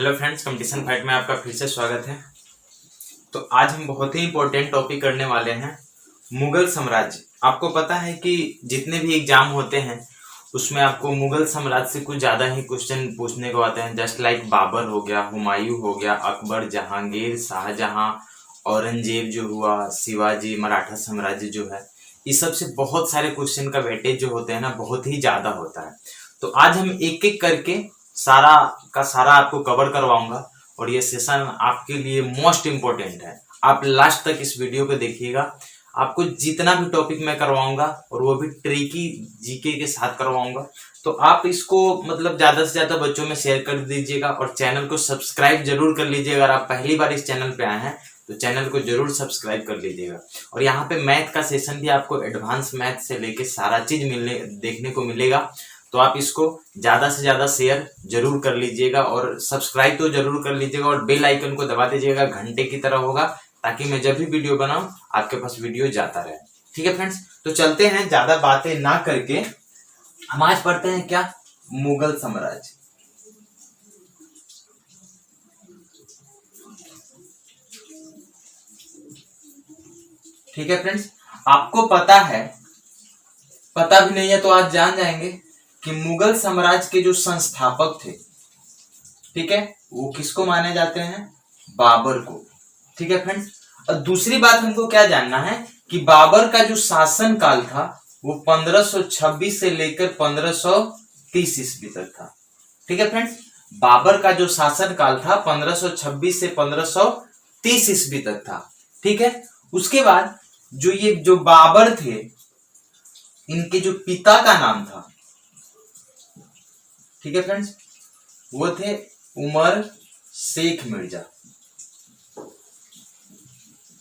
Hello friends, competition fight में आपका फिर से स्वागत है। तो आज हम बहुत ही इंपॉर्टेंट टॉपिक करने वाले हैं, मुगल साम्राज्य। आपको पता है कि जितने भी एग्जाम होते हैं उसमें आपको मुगल साम्राज्य से कुछ ज्यादा ही क्वेश्चन पूछने को आते हैं। जस्ट लाइक बाबर हो गया, हुमायूं हो गया, अकबर, जहांगीर, शाहजहां, औरंगजेब जो हुआ, शिवाजी, मराठा साम्राज्य जो है, इस सब से बहुत सारे क्वेश्चन का वेटेज जो होते हैं ना, बहुत ही ज्यादा होता है। तो आज हम एक एक करके सारा का सारा आपको कवर करवाऊंगा और ये सेशन आपके लिए मोस्ट इम्पोर्टेंट है। आप लास्ट तक इस वीडियो को देखिएगा। आपको जितना भी टॉपिक मैं करवाऊंगा और वो भी ट्रिकी जीके के साथ करवाऊंगा, तो आप इसको मतलब ज्यादा से ज्यादा बच्चों में शेयर कर दीजिएगा और चैनल को सब्सक्राइब जरूर कर लीजिएगा। अगर आप पहली बार इस चैनल पे आए हैं तो चैनल को जरूर सब्सक्राइब कर लीजिएगा। और यहाँ पे मैथ का सेशन भी आपको एडवांस मैथ से लेके सारा चीज देखने को मिलेगा। तो आप इसको ज्यादा से ज्यादा शेयर जरूर कर लीजिएगा और सब्सक्राइब तो जरूर कर लीजिएगा और बेल आइकन को दबा दीजिएगा, घंटे की तरह होगा, ताकि मैं जब भी वीडियो बनाऊं आपके पास वीडियो जाता रहे। ठीक है फ्रेंड्स, तो चलते हैं ज्यादा बातें ना करके। हम आज पढ़ते हैं क्या, मुगल साम्राज्य। ठीक है फ्रेंड्स, आपको पता है, पता भी नहीं है तो आज जान जाएंगे कि मुगल साम्राज्य के जो संस्थापक थे, ठीक है, वो किसको माने जाते हैं, बाबर को। ठीक है फ्रेंड्स, और दूसरी बात हमको क्या जानना है कि बाबर का जो शासन काल था वो 1526 से लेकर 1530 ईस्वी तक था। ठीक है फ्रेंड्स, बाबर का जो शासन काल था 1526 से 1530 ईस्वी तक था। ठीक है, उसके बाद जो बाबर थे, इनके जो पिता का नाम था, ठीक है फ्रेंड्स, वो थे उमर शेख मिर्जा।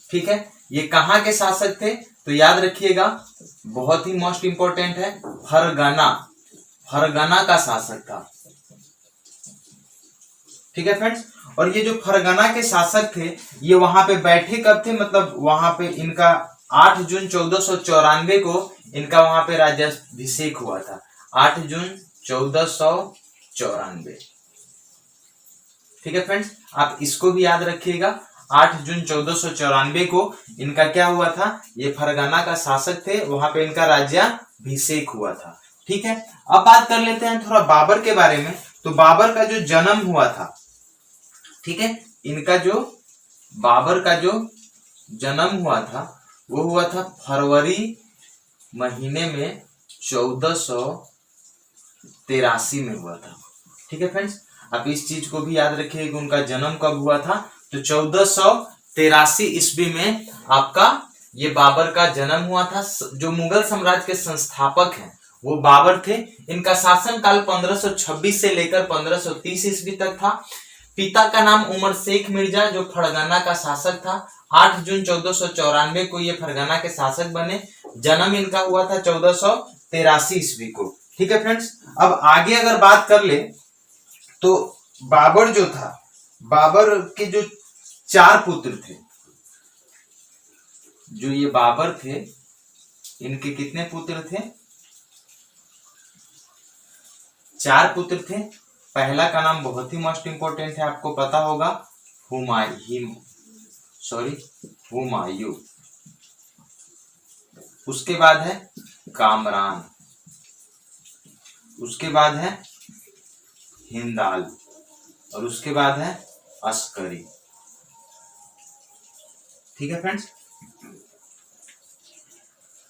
ठीक है, ये कहां के शासक थे तो याद रखिएगा, बहुत ही मोस्ट इंपॉर्टेंट है, फरगना का शासक था। ठीक है फ्रेंड्स, और ये जो फरगना के शासक थे, ये वहां पे बैठे कब थे, मतलब वहां पे इनका 8 जून 1494 को इनका वहां पे राज्याभिषेक हुआ था। 8 जून 1494। ठीक है फ्रेंड्स, आप इसको भी याद रखिएगा। 8 जून 1494 को इनका क्या हुआ था, ये फरगना का शासक थे, वहां पे इनका राज्याभिषेक हुआ था। ठीक है, अब बात कर लेते हैं थोड़ा बाबर के बारे में। तो बाबर का जो जन्म हुआ था, ठीक है, इनका जो बाबर का जो जन्म हुआ था वो हुआ था फरवरी महीने में 1483 में हुआ था। ठीक है फ्रेंड्स, आप इस चीज को भी याद रखिए कि उनका जन्म कब हुआ था, तो 1483 ईस्वी में आपका ये बाबर का जन्म हुआ था। जो मुगल साम्राज्य के संस्थापक हैं वो बाबर थे। इनका शासन काल 1526 से लेकर 1530 ईस्वी तक था। पिता का नाम उमर शेख मिर्जा, जो फरगना का शासक था। 8 जून 1494 को ये फरगना के शासक बने। जन्म इनका हुआ था 1483 ईस्वी को। ठीक है फ्रेंड्स, अब आगे अगर बात कर ले तो बाबर जो था, बाबर के जो 4 पुत्र थे, जो ये बाबर थे, इनके कितने पुत्र थे, 4 पुत्र थे। पहला का नाम बहुत ही मोस्ट इंपोर्टेंट है, आपको पता होगा, हुमायूं। उसके बाद है कामरान, उसके बाद है हिंदाल, और उसके बाद है अस्करी। ठीक है फ्रेंड्स,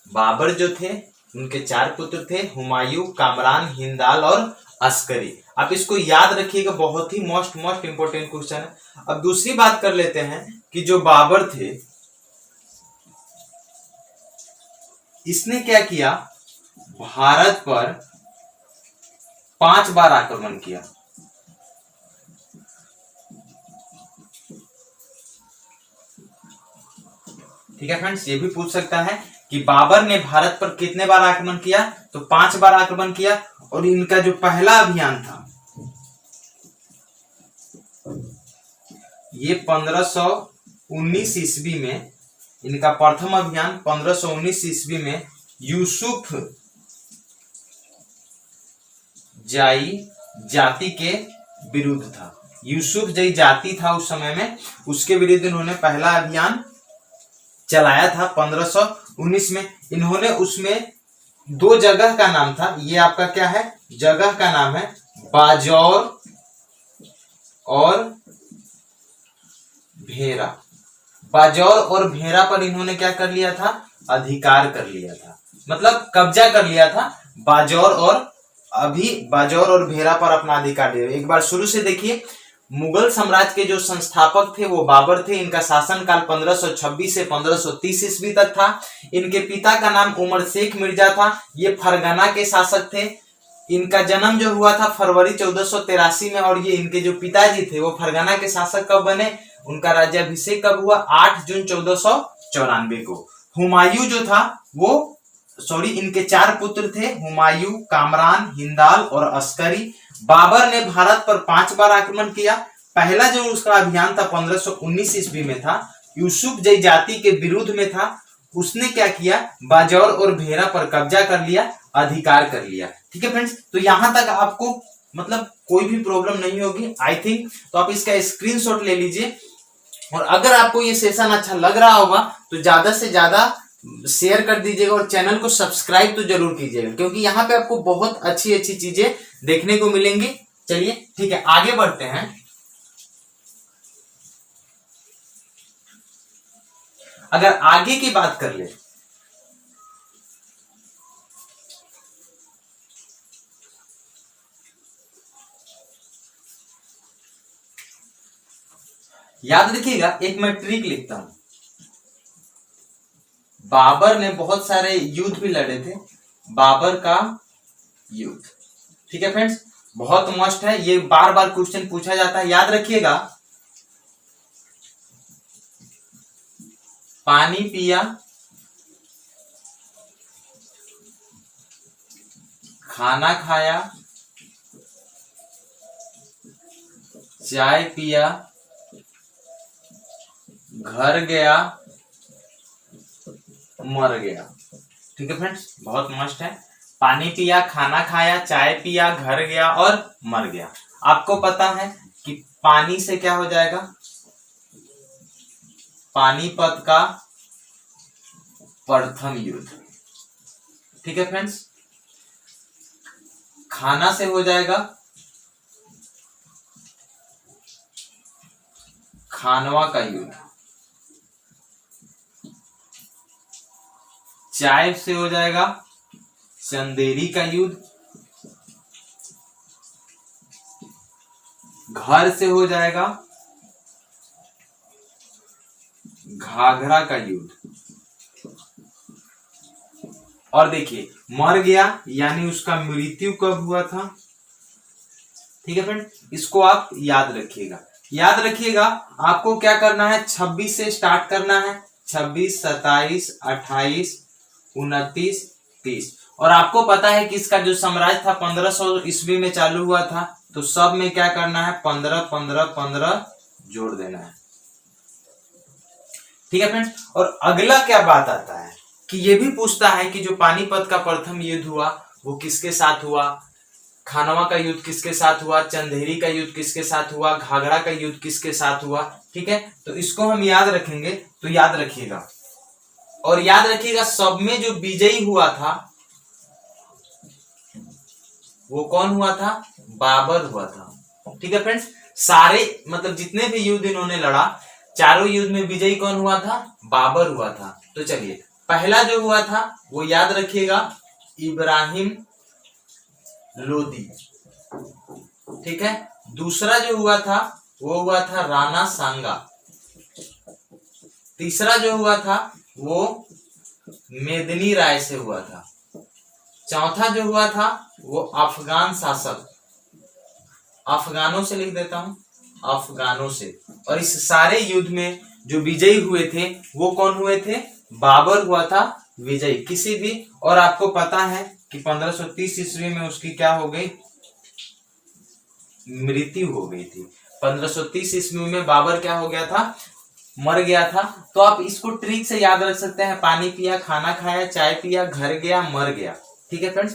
बाबर जो थे उनके 4 पुत्र थे, हुमायूं, कामरान, हिंदाल और अस्करी। आप इसको याद रखिएगा, बहुत ही मोस्ट इंपोर्टेंट क्वेश्चन है। अब दूसरी बात कर लेते हैं कि जो बाबर थे, इसने क्या किया, भारत पर 5 बार आक्रमण किया। ठीक है फ्रेंड्स, ये भी पूछ सकता है कि बाबर ने भारत पर कितने बार आक्रमण किया, तो 5 बार आक्रमण किया। और इनका जो पहला अभियान था ये 1519 ईस्वी में, इनका प्रथम अभियान 1519 ईस्वी में यूसुफ जाई जाति के विरुद्ध था। यूसुफ जई जाति था उस समय में, उसके विरुद्ध इन्होंने पहला अभियान चलाया था 1519 में। इन्होंने उसमें 2 जगह का नाम था, ये आपका क्या है, जगह का नाम है बाजौर और भेरा। बाजौर और भेरा पर इन्होंने क्या कर लिया था, अधिकार कर लिया था, मतलब कब्जा कर लिया था। बाजौर और भेरा पर अपना अधिकार दिया। एक बार शुरू से देखिए, मुगल साम्राज्य के जो संस्थापक थे वो बाबर थे। इनका शासनकाल 1526 से 1530 ईस्वी तक था। इनके पिता का नाम उमर शेख मिर्जा था, ये फरगना के शासक थे। इनका जन्म जो हुआ था फरवरी 1483 में, और ये इनके जो पिताजी थे वो फरगना के शासक कब बने, उनका राज्याभिषेक कब हुआ, 8 जून 1494 को। हुमायूं जो था वो इनके 4 पुत्र थे, हुमायूं, कामरान, हिंदाल और अस्करी। बाबर ने भारत पर 5 बार आक्रमण किया। पहला जो उसका अभियान था 1519 ईस्वी में था, यूसुफ जई जाति के विरुद्ध में था। उसने क्या किया, बाजौर और भेरा पर कब्जा कर लिया, अधिकार कर लिया। ठीक है फ्रेंड्स, तो यहां तक आपको मतलब कोई भी प्रॉब्लम नहीं होगी आई थिंक। तो आप इसका स्क्रीनशॉट ले लीजिए, और अगर आपको ये सेशन अच्छा लग रहा होगा तो ज्यादा से ज्यादा शेयर कर दीजिएगा और चैनल को सब्सक्राइब तो जरूर कीजिएगा, क्योंकि यहाँ पे आपको बहुत अच्छी अच्छी चीजें देखने को मिलेंगी। चलिए ठीक है, आगे बढ़ते हैं। अगर आगे की बात कर ले, याद रखिएगा, एक मैं ट्रिक लिखता हूं। बाबर ने बहुत सारे युद्ध भी लड़े थे, बाबर का युद्ध। ठीक है फ्रेंड्स, बहुत मस्त है, ये बार बार क्वेश्चन पूछा जाता है, याद रखिएगा। पानी पिया, खाना खाया, चाय पिया, घर गया, मर गया। ठीक है फ्रेंड्स, बहुत मस्त है। पानी पिया, खाना खाया, चाय पिया, घर गया और मर गया। आपको पता है कि पानी से क्या हो जाएगा, पानीपत का प्रथम युद्ध। ठीक है फ्रेंड्स, खाना से हो जाएगा खानवा का युद्ध, चाय से हो जाएगा चंदेरी का युद्ध, घर से हो जाएगा घाघरा का युद्ध, और देखिए मर गया यानी उसका मृत्यु कब हुआ था। ठीक है फ्रेंड, इसको आप याद रखिएगा। याद रखिएगा, आपको क्या करना है, 26 से स्टार्ट करना है, 26, 27, 28, 29, 30। और आपको पता है कि इसका जो साम्राज्य था 1500 ईस्वी में चालू हुआ था, तो सब में क्या करना है, 15 15 15 जोड़ देना है। ठीक है फ्रेंड्स, और अगला क्या बात आता है कि ये भी पूछता है कि जो पानीपत का प्रथम युद्ध हुआ वो किसके साथ हुआ, खानवा का युद्ध किसके साथ हुआ, चंदेरी का युद्ध किसके साथ हुआ, घाघरा का युद्ध किसके साथ हुआ। ठीक है, तो इसको हम याद रखेंगे, तो याद रखिएगा। और याद रखिएगा, सब में जो विजयी हुआ था वो कौन हुआ था, बाबर हुआ था। ठीक है फ्रेंड्स, सारे मतलब जितने भी युद्ध इन्होंने लड़ा, चारों युद्ध में विजयी कौन हुआ था, बाबर हुआ था। तो चलिए, पहला जो हुआ था वो याद रखिएगा, इब्राहिम लोदी। ठीक है, दूसरा जो हुआ था वो हुआ था राणा सांगा। तीसरा जो हुआ था वो मेदिनी राय से हुआ था। चौथा जो हुआ था वो अफगान शासक, अफगानों से लिख देता हूं, अफगानों से। और इस सारे युद्ध में जो विजयी हुए थे वो कौन हुए थे, बाबर हुआ था विजयी किसी भी। और आपको पता है कि 1530 ईस्वी में उसकी क्या हो गई, मृत्यु हो गई थी। 1530 ईस्वी में बाबर क्या हो गया था, मर गया था। तो आप इसको ट्रिक से याद रख सकते हैं, पानी पिया, खाना खाया, चाय पिया, घर गया, मर गया। ठीक है फ्रेंड्स,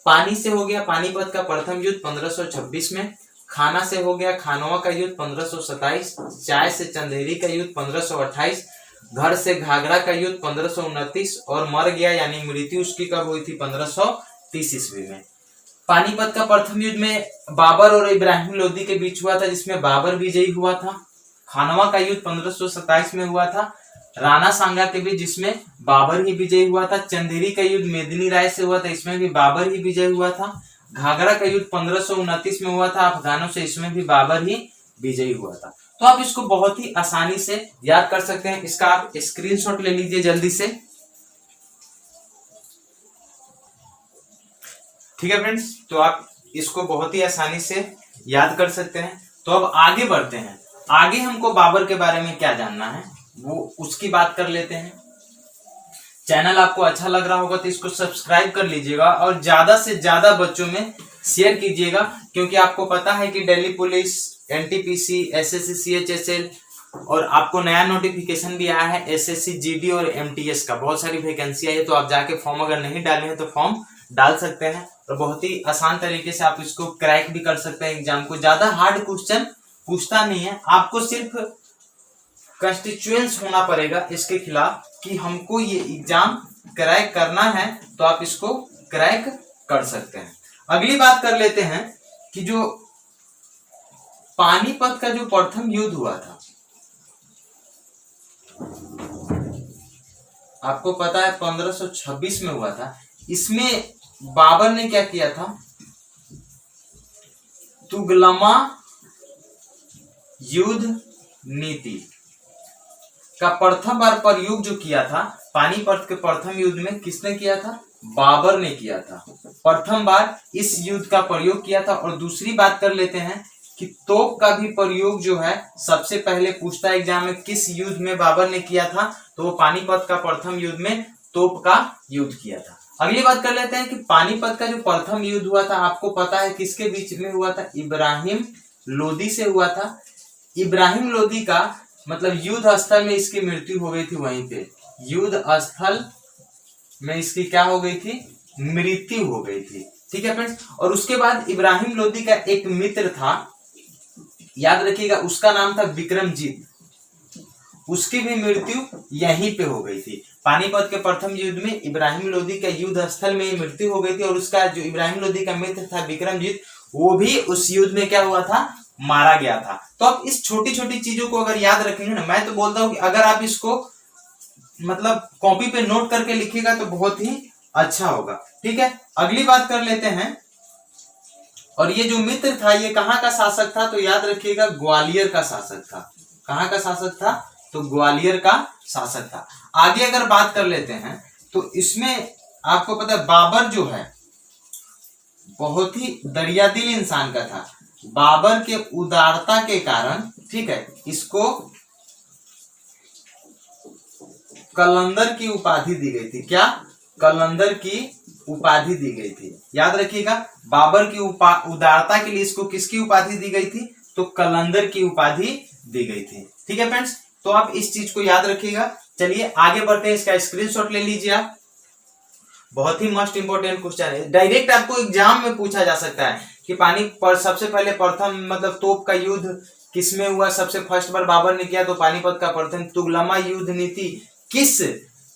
पानी से हो गया पानीपत का प्रथम युद्ध 1526 में, खाना से हो गया खानवा का युद्ध 1527, चाय से चंदेरी का युद्ध 1528, घर से घाघरा का युद्ध 1529 और मर गया यानी मृत्यु उसकी कब हुई थी 1530 ईस्वी में। पानीपत का प्रथम युद्ध में बाबर और इब्राहिम लोदी के बीच हुआ था जिसमें बाबर विजयी हुआ था। खानवा का युद्ध 1527 में हुआ था राणा सांगा के बीच जिसमें बाबर ही विजयी हुआ था। चंदेरी का युद्ध मेदिनी राय से हुआ था, इसमें भी बाबर ही विजयी हुआ था। घाघरा का युद्ध 1529 में हुआ था अफगानों से, इसमें भी बाबर ही विजयी हुआ था। तो आप इसको बहुत ही आसानी से याद कर सकते हैं। इसका आप स्क्रीनशॉट ले लीजिए जल्दी से। ठीक है फ्रेंड्स, तो आप इसको बहुत ही आसानी से याद कर सकते हैं। तो अब आगे बढ़ते हैं। आगे हमको बाबर के बारे में क्या जानना है वो उसकी बात कर लेते हैं। चैनल आपको अच्छा लग रहा होगा तो इसको सब्सक्राइब कर लीजिएगा और ज्यादा से ज्यादा बच्चों में शेयर कीजिएगा, क्योंकि आपको पता है कि Delhi police, NTPC, SSC, CHSL और आपको नया नोटिफिकेशन भी आया है एसएससी जीडी और एमटीएस का। बहुत सारी वैकेंसी आई है, तो आप जाके फॉर्म अगर नहीं डाले हैं तो फॉर्म डाल सकते हैं और बहुत ही आसान तरीके से आप इसको क्रैक भी कर सकते हैं एग्जाम को। ज्यादा हार्ड क्वेश्चन पूछता नहीं है, आपको सिर्फ कंस्टिट्यूएंस होना पड़ेगा इसके खिलाफ कि हमको ये एग्जाम क्रैक करना है, तो आप इसको क्रैक कर सकते हैं। अगली बात कर लेते हैं कि जो पानीपत का जो प्रथम युद्ध हुआ था, आपको पता है 1526 में हुआ था। इसमें बाबर ने क्या किया था, तुगलमा युद्ध नीति का प्रथम बार प्रयोग जो किया था पानीपत के प्रथम युद्ध में किसने किया था, बाबर ने किया था। प्रथम बार इस युद्ध का प्रयोग किया था। और दूसरी बात कर लेते हैं कि तोप का भी प्रयोग जो है सबसे पहले पूछता है एग्जाम में किस युद्ध में बाबर ने किया था, तो वो पानीपत का प्रथम युद्ध में तोप का युद्ध किया था। अगली बात कर लेते हैं कि पानीपत का जो प्रथम युद्ध हुआ था आपको पता है किसके बीच में हुआ था, इब्राहिम लोदी से हुआ था। इब्राहिम लोदी का मतलब युद्ध स्थल में इसकी मृत्यु हो गई थी, वहीं पे युद्ध स्थल में इसकी क्या हो गई थी, मृत्यु हो गई थी। ठीक है फ्रेंड्स, और उसके बाद इब्राहिम लोदी का एक मित्र था, याद रखिएगा, उसका नाम था विक्रमजीत, उसकी भी मृत्यु यहीं पे हो गई थी। पानीपत के प्रथम युद्ध में इब्राहिम लोदी का युद्ध स्थल में मृत्यु हो गई थी और उसका जो इब्राहिम लोदी का मित्र था विक्रमजीत, वो भी उस युद्ध में क्या हुआ था, मारा गया था। तो आप इस छोटी छोटी चीजों को अगर याद रखेंगे ना, मैं तो बोलता हूं कि अगर आप इसको मतलब कॉपी पे नोट करके लिखिएगा तो बहुत ही अच्छा होगा। ठीक है, अगली बात कर लेते हैं। और ये जो मित्र था ये कहाँ का शासक था, तो याद रखिएगा ग्वालियर का शासक था। कहाँ का शासक था, तो ग्वालियर का शासक था। आगे अगर बात कर लेते हैं तो इसमें आपको पता है बाबर जो है बहुत ही दरियादिल इंसान का था। बाबर के उदारता के कारण, ठीक है, इसको कलंदर की उपाधि दी गई थी। क्या, कलंदर की उपाधि दी गई थी। याद रखिएगा, बाबर की उदारता के लिए इसको किसकी उपाधि दी गई थी, तो कलंदर की उपाधि दी गई थी। ठीक है फ्रेंड्स, तो आप इस चीज को याद रखिएगा। चलिए आगे बढ़ते हैं, इसका स्क्रीनशॉट ले लीजिए आप। बहुत ही मोस्ट इंपोर्टेंट क्वेश्चन है, डायरेक्ट आपको एग्जाम में पूछा जा सकता है कि पानी पर सबसे पहले प्रथम मतलब तोप का युद्ध किसमें हुआ, सबसे फर्स्ट बार बाबर ने किया, तो पानीपत का प्रथम। तुगलमा युद्ध नीति किस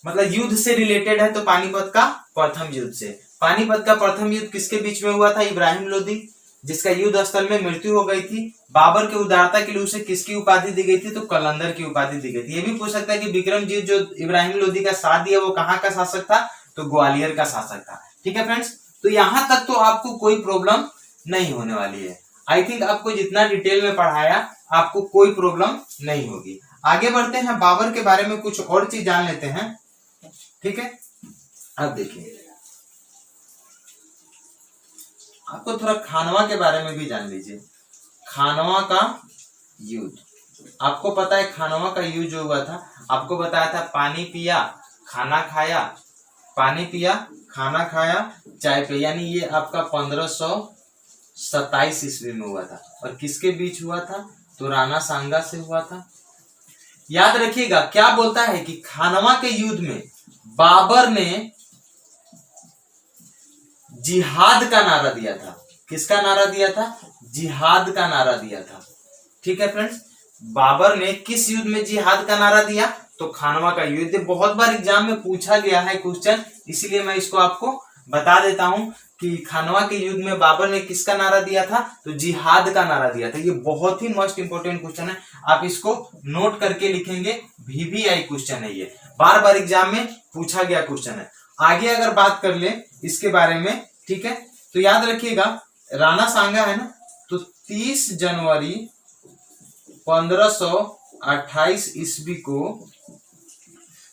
मतलब युद्ध से रिलेटेड है, तो पानीपत का प्रथम युद्ध से। पानीपत का प्रथम युद्ध किसके बीच में हुआ था, इब्राहिम लोदी, जिसका युद्ध स्थल में मृत्यु हो गई थी। बाबर के उदारता के लिए उसे किसकी उपाधि दी गई थी, तो कलंदर की उपाधि दी गई थी। ये भी पूछ सकता है कि विक्रमजीत जो इब्राहिम लोदी का साथ दिया वो कहाँ का शासक था, तो ग्वालियर का शासक था। ठीक है फ्रेंड्स, तो यहां तक तो आपको कोई प्रॉब्लम नहीं होने वाली है। आई थिंक आपको जितना डिटेल में पढ़ाया आपको कोई प्रॉब्लम नहीं होगी। आगे बढ़ते हैं, बाबर के बारे में कुछ और चीज जान लेते हैं। ठीक है, अब देखिए आपको थोड़ा खानवा के बारे में भी जान लीजिए। खानवा का युद्ध, आपको पता है खानवा का युद्ध जो हुआ था, आपको बताया था पानी पिया खाना खाया, पानी पिया खाना खाया चाय पे, यानी ये आपका 1527 ईस्वी में हुआ था। और किसके बीच हुआ था, तो राणा सांगा से हुआ था। याद रखिएगा क्या बोलता है कि खानवा के युद्ध में बाबर ने जिहाद का नारा दिया था। किसका नारा दिया था, जिहाद का नारा दिया था। ठीक है फ्रेंड्स, बाबर ने किस युद्ध में जिहाद का नारा दिया? तो खानवा का युद्ध। बहुत बार एग्जाम में पूछा गया है क्वेश्चन, इसीलिए मैं इसको आपको बता देता हूं कि खानवा के युद्ध में बाबर ने किसका नारा दिया था? तो जिहाद का नारा दिया था। ये बहुत ही मोस्ट इंपोर्टेंट क्वेश्चन है, आप इसको नोट करके लिखेंगे, VVI क्वेश्चन है, ये बार बार एग्जाम में पूछा गया क्वेश्चन है। आगे अगर बात कर ले इसके बारे में, ठीक है, तो याद रखिएगा राणा सांगा है ना, तो 30 जनवरी 1528 ईस्वी को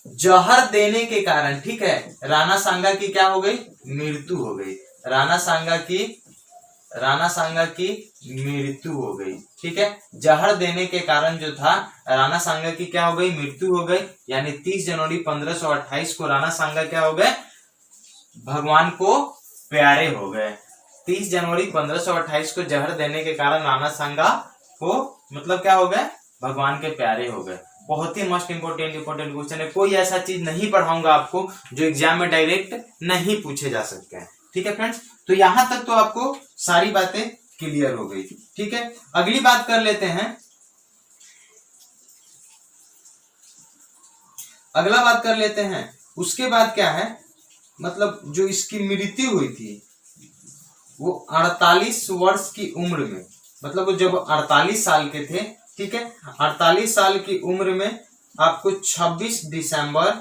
जहर देने के कारण, ठीक है, राणा सांगा की क्या हो गई? मृत्यु हो गई। राणा सांगा की मृत्यु हो गई। ठीक है, जहर देने के कारण जो था राणा सांगा की क्या हो गई? मृत्यु हो गई। यानी 30 जनवरी 1528 को राणा सांगा क्या हो गए? भगवान को प्यारे हो गए। 30 जनवरी 1528 को जहर देने के कारण राणा सांगा को मतलब क्या हो गए? भगवान के प्यारे हो गए। बहुत ही मोस्ट इंपोर्टेंट क्वेश्चन है। कोई ऐसा चीज नहीं पढ़ाऊंगा आपको जो एग्जाम में डायरेक्ट नहीं पूछे जा सकते हैं। ठीक है फ्रेंड्स, तो यहां तक तो आपको सारी बातें क्लियर हो गई। ठीक है, अगली बात कर लेते हैं। अगला बात कर लेते हैं, उसके बाद क्या है, मतलब जो इसकी मृत्यु हुई थी वो 48 वर्ष की उम्र में, मतलब वो जब 48 साल के थे, ठीक है, 48 साल की उम्र में आपको 26 दिसंबर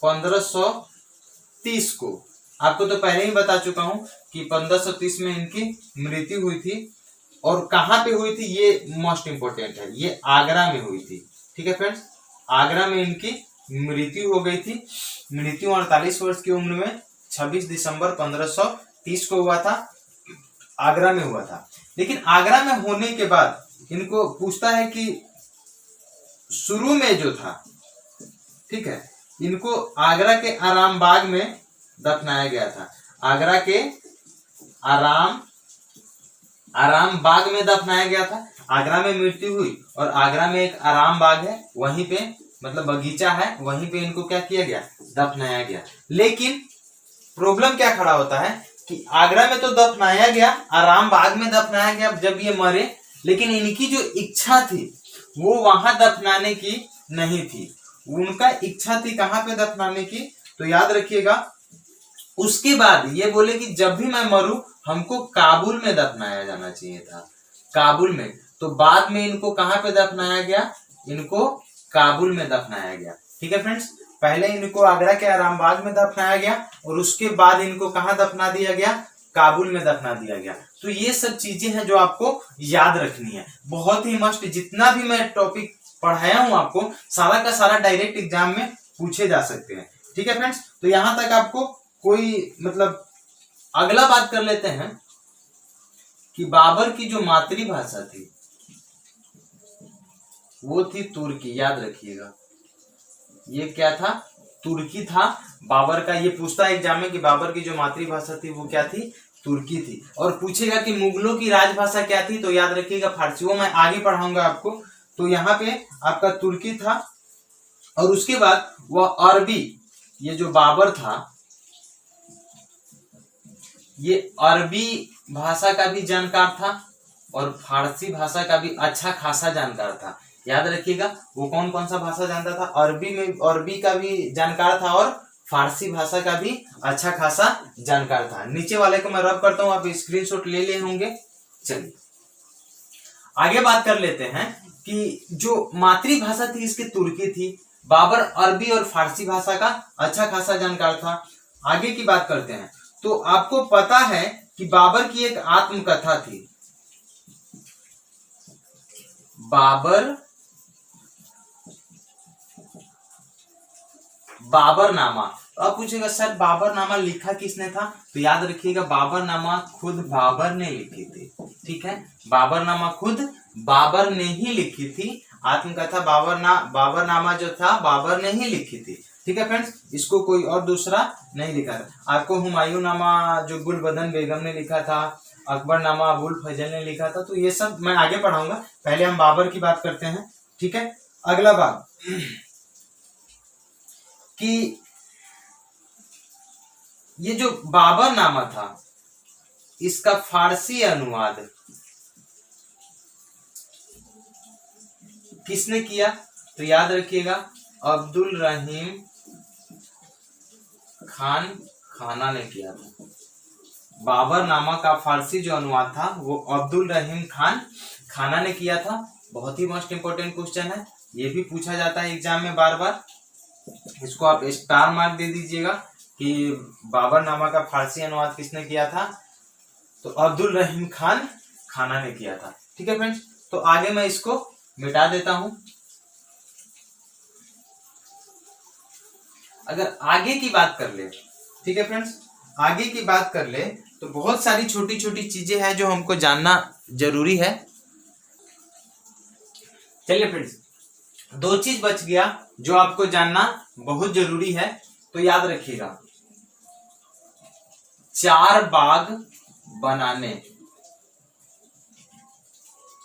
1530 को, आपको तो पहले ही बता चुका हूं कि 1530 में इनकी मृत्यु हुई थी। और कहां पे हुई थी ये मोस्ट इंपोर्टेंट है, ये आगरा में हुई थी। ठीक है फ्रेंड्स, आगरा में इनकी मृत्यु हो गई थी। मृत्यु 48 वर्ष की उम्र में 26 दिसंबर 1530 को हुआ था, आगरा में हुआ था। लेकिन आगरा में होने के बाद इनको पूछता है कि शुरू में जो था, ठीक है, इनको आगरा के आराम बाग में दफनाया गया था। आगरा के आराम बाग में दफनाया गया था। आगरा में मृत्यु हुई और आगरा में एक आराम बाग है, वहीं पे मतलब बगीचा है, वहीं पे इनको क्या किया गया? दफनाया गया। लेकिन प्रॉब्लम क्या खड़ा होता है कि आगरा में तो दफनाया गया, आराम बाग में दफनाया गया जब ये मरे, लेकिन इनकी जो इच्छा थी वो वहां दफनाने की नहीं थी। उनका इच्छा थी कहां पे दफनाने की? तो याद रखिएगा, उसके बाद ये बोले कि जब भी मैं मरूं हमको काबुल में दफनाया जाना चाहिए था, काबुल में। तो बाद में इनको कहां पे दफनाया गया? इनको काबुल में दफनाया गया। ठीक है फ्रेंड्स, पहले इनको आगरा के आराम बाग में दफनाया गया और उसके बाद इनको कहां दफना दिया गया? काबुल में दफना दिया गया। तो ये सब चीजें हैं जो आपको याद रखनी है, बहुत ही मस्ट। जितना भी मैं टॉपिक पढ़ाया हूं आपको, सारा का सारा डायरेक्ट एग्जाम में पूछे जा सकते हैं। ठीक है फ्रेंड्स, तो यहां तक आपको कोई मतलब, अगला बात कर लेते हैं कि बाबर की जो मातृभाषा थी वो थी तुर्की। याद रखिएगा, ये क्या था? तुर्की था। बाबर का ये पूछता है एग्जाम में कि बाबर की जो मातृभाषा थी वो क्या थी? तुर्की थी। और पूछेगा कि मुगलों की राजभाषा क्या थी? तो याद रखिएगा फारसी। वो मैं आगे पढ़ाऊंगा आपको। तो यहाँ पे आपका तुर्की था और उसके बाद वह अरबी, ये जो बाबर था ये अरबी भाषा का भी जानकार था और फारसी भाषा का भी अच्छा खासा जानकार था। याद रखिएगा, वो कौन कौन सा भाषा जानता था? अरबी का भी जानकार था और फारसी भाषा का भी अच्छा खासा जानकार था। नीचे वाले को मैं रब करता हूं, आप स्क्रीनशॉट ले लिए होंगे। चलिए आगे बात कर लेते हैं कि जो मातृभाषा थी इसकी तुर्की थी। बाबर अरबी और फारसी भाषा का अच्छा खासा जानकार था। आगे की बात करते हैं। तो आपको पता है कि बाबर की एक आत्मकथा थी, बाबरनामा। अब पूछेगा सर बाबरनामा लिखा किसने था? तो याद रखिएगा, बाबरनामा खुद बाबर ने लिखी थी। ठीक है, बाबरनामा खुद बाबर ने ही लिखी थी। आत्मकथा बाबरनामा जो था बाबर ने ही लिखी थी। ठीक है फ्रेंड्स, इसको कोई और दूसरा नहीं लिखा था। आपको हुमायूं नामा जो गुलबदन बेगम ने लिखा था, अकबरनामा अबुल फजल ने लिखा था। तो ये सब मैं आगे पढ़ाऊंगा, पहले हम बाबर की बात करते हैं। ठीक है, अगला बात कि ये जो बाबरनामा था इसका फारसी अनुवाद किसने किया? तो याद रखिएगा अब्दुल रहीम खान खाना ने किया था। बाबर नामा का फारसी जो अनुवाद था वो अब्दुल रहीम खान खाना ने किया था। बहुत ही मोस्ट इंपोर्टेंट क्वेश्चन है, ये भी पूछा जाता है एग्जाम में बार बार। इसको आप स्टार मार्क दे दीजिएगा कि बाबर नामा का फारसी अनुवाद किसने किया था? तो अब्दुल रहीम खान खाना ने किया था। ठीक है फ्रेंड्स, तो आगे मैं इसको मिटा देता हूं। अगर आगे की बात कर ले, ठीक है फ्रेंड्स, आगे की बात कर ले तो बहुत सारी छोटी छोटी चीजें हैं जो हमको जानना जरूरी है। चलिए फ्रेंड्स, दो चीज बच गया जो आपको जानना बहुत जरूरी है, तो याद रखिएगा। 4 बाग बनाने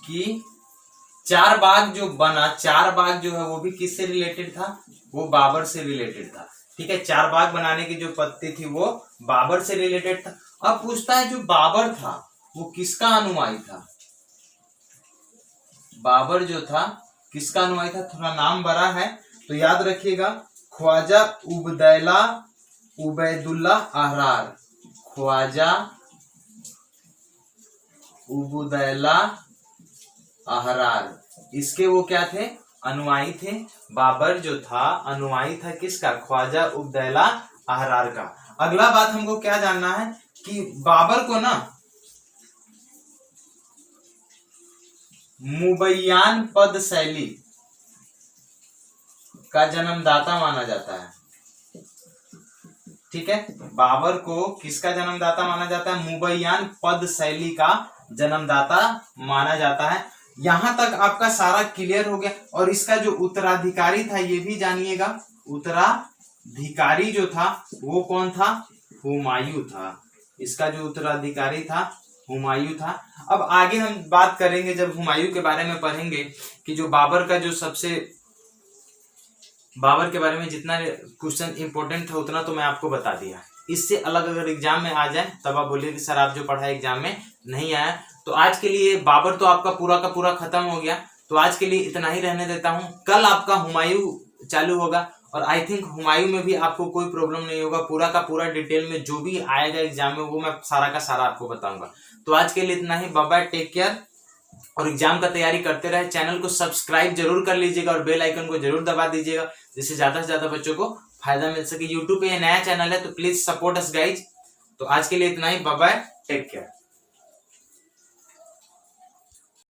की 4 बाग जो बना, 4 बाग जो है वो भी किससे रिलेटेड था? वो बाबर से रिलेटेड था। ठीक है, 4 बाग बनाने की जो पत्ती थी वो बाबर से रिलेटेड था। अब पूछता है जो बाबर था वो किसका अनुयायी था? बाबर जो था किसका अनुयायी था? थोड़ा नाम बड़ा है तो याद रखिएगा, ख्वाजा उबैदुल्लाह अहरार। ख्वाजा उबैदुल्लाह अहरार, इसके वो क्या थे? अनुयायी थे। बाबर जो था अनुयायी था किसका? ख्वाजा उबैदुल्लाह अहरार का। अगला बात हमको क्या जानना है कि बाबर को ना मुबय्यान पद शैली का जन्मदाता माना जाता है। ठीक है, बाबर को किसका जन्मदाता माना जाता है? मुबय्यान पद शैली का जन्मदाता माना जाता है। यहां तक आपका सारा क्लियर हो गया। और इसका जो उत्तराधिकारी था ये भी जानिएगा। उत्तराधिकारी जो था वो कौन था? हुमायूं था। इसका जो उत्तराधिकारी था हुमायूं था। अब आगे हम बात करेंगे जब हुमायूं के बारे में पढ़ेंगे कि जो बाबर के बारे में जितना क्वेश्चन इंपॉर्टेंट था उतना तो मैं आपको बता दिया। इससे अलग अगर एग्जाम में आ जाए तब आप बोलिए कि सर आप जो पढ़ा एग्जाम में नहीं आया। तो आज के लिए बाबर तो आपका पूरा का पूरा खत्म हो गया, तो आज के लिए इतना ही रहने देता हूं। कल आपका हुमायूं चालू होगा और आई थिंक हुमायूं में भी आपको कोई प्रॉब्लम नहीं होगा। पूरा का पूरा डिटेल में जो भी आएगा एग्जाम में वो मैं सारा का सारा आपको बताऊंगा। तो आज के लिए इतना ही। बाय बाय, टेक केयर और एग्जाम का तैयारी करते रहे। चैनल को सब्सक्राइब जरूर कर लीजिएगा और बेल आइकन को जरूर दबा दीजिएगा जिससे ज्यादा से ज्यादा बच्चों को फायदा मिल सके। यूट्यूब पे ये नया चैनल है तो प्लीज सपोर्ट अस गाइज। तो आज के लिए इतना ही। Bye bye, take care.